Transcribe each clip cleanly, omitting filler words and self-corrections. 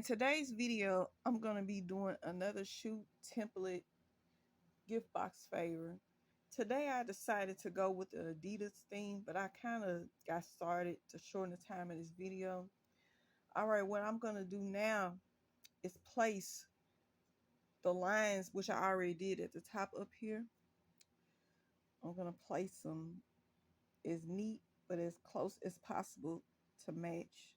In today's video, I'm going to be doing another shoe template gift box favor. Today I decided to go with the Adidas theme, but I kind of got started to shorten the time of this video. All right, what I'm going to do now is place the lines, which I already did at the top up here. I'm going to place them as neat, but as close as possible to match.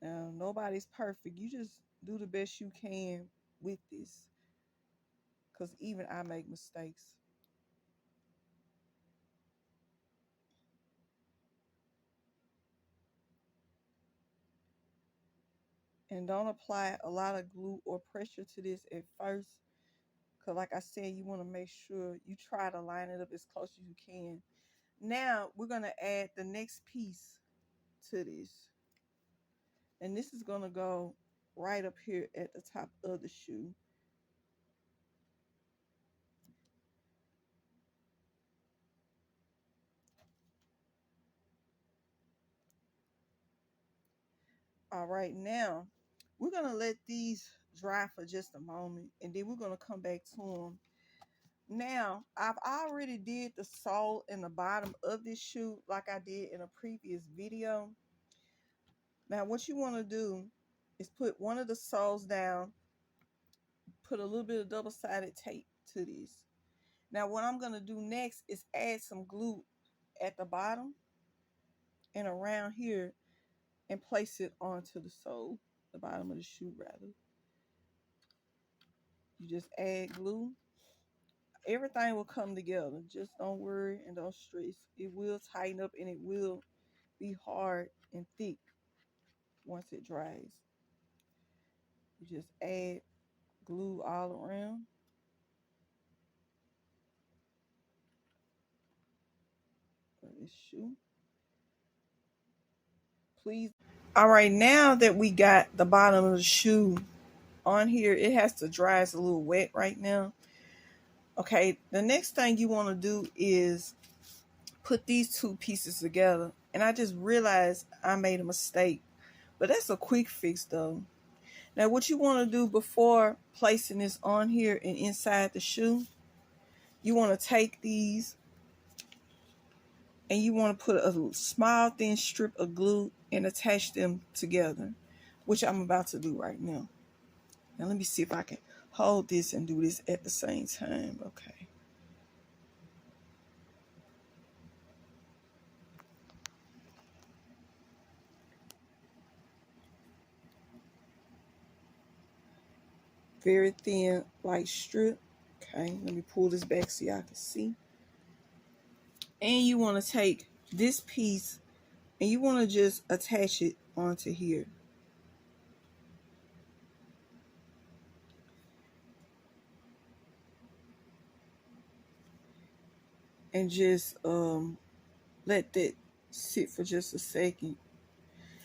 Now, nobody's perfect. You just do the best you can with this, because even I make mistakes. And don't apply a lot of glue or pressure to this at first, because like I said, you want to make sure you try to line it up as close as you can. Now we're going to add the next piece to this, and this is going to go right up here at the top of the shoe. All right, now we're going to let these dry for just a moment, and then we're going to come back to them. Now, I've already did the sole and the bottom of this shoe like I did in a previous video. Now, what you want to do is put one of the soles down, put a little bit of double-sided tape to this. Now, what I'm going to do next is add some glue at the bottom and around here and place it onto the sole, the bottom of the shoe rather. You just add glue. Everything will come together. Just don't worry and don't stress. It will tighten up and it will be hard and thick once it dries. You just add glue all around. For this shoe. Please. All right, now that we got the bottom of the shoe on here, it has to dry. It's a little wet right now. Okay, the next thing you want to do is put these two pieces together. And I just realized I made a mistake, but that's a quick fix though. Now what you want to do before placing this on here and inside the shoe, you want to take these and you want to put a small thin strip of glue and attach them together, which I'm about to do right now. Now let me see if I can hold this and do this at the same time. Okay. Very thin, light strip. Okay, let me pull this back so y'all can see. And you want to take this piece and you want to just attach it onto here. And just let that sit for just a second.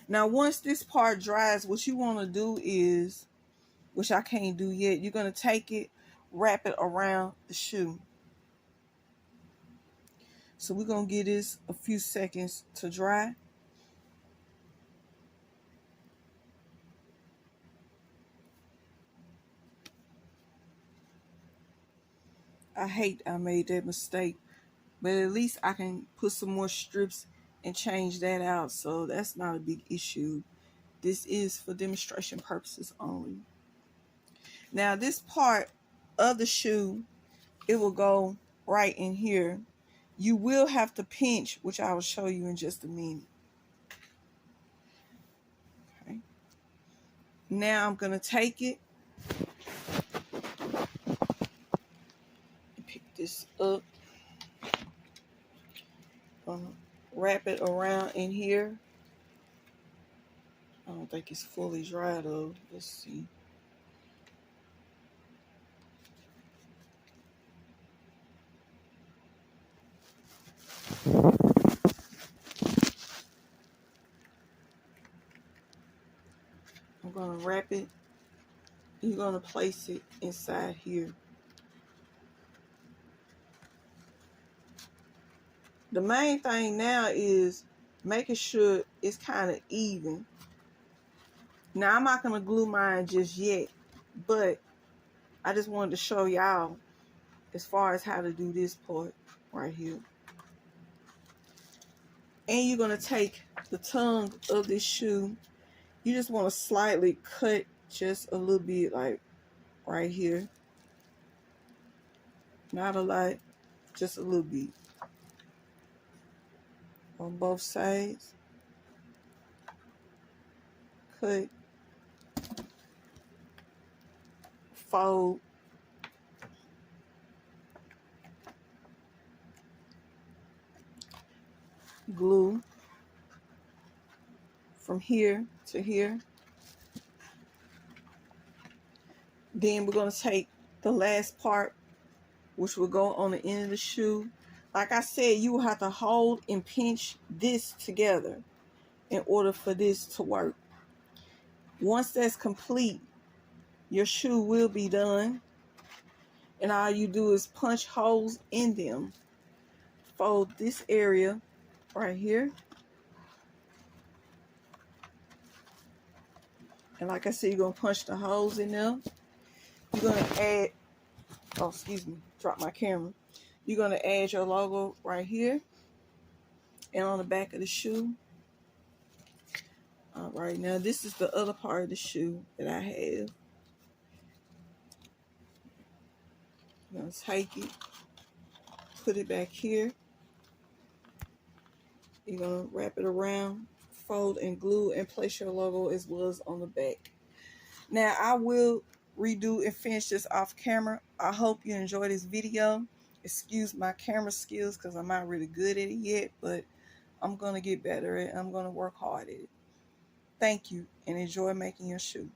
Now once this part dries, what you want to do is, which I can't do yet, you're going to take it, wrap it around the shoe. So we're going to give this a few seconds to dry. I hate I made that mistake, but at least I can put some more strips and change that out, so that's not a big issue. This is for demonstration purposes only. Now this part of the shoe, it will go right in here. You will have to pinch, which I will show you in just a minute. Okay. Now I'm going to take it and pick this up. Wrap it around in here. I don't think it's fully dry though. Let's see. I'm going to wrap it. You're going to place it inside here. The main thing now is making sure it's kind of even. Now, I'm not going to glue mine just yet, but I just wanted to show y'all as far as how to do this part right here. And you're going to take the tongue of this shoe. You just want to slightly cut just a little bit, like right here. Not a lot, just a little bit. On both sides. Cut. Fold. Glue. From here to here. Then we're going to take the last part, which will go on the end of the shoe. Like I said, you will have to hold and pinch this together in order for this to work. Once that's complete, your shoe will be done. And all you do is punch holes in them. Fold this area right here. And like I said, you're going to punch the holes in them. You're going to add, oh, excuse me, drop my camera. You're going to add your logo right here and on the back of the shoe. All right, now this is the other part of the shoe that I have. I'm going to take it, put it back here. You're going to wrap it around, fold and glue, and place your logo as well as on the back. Now, I will redo and finish this off camera. I hope you enjoyed this video. Excuse my camera skills because I'm not really good at it yet, but I'm going to get better at it. I'm going to work hard at it. Thank you, and enjoy making your shoe.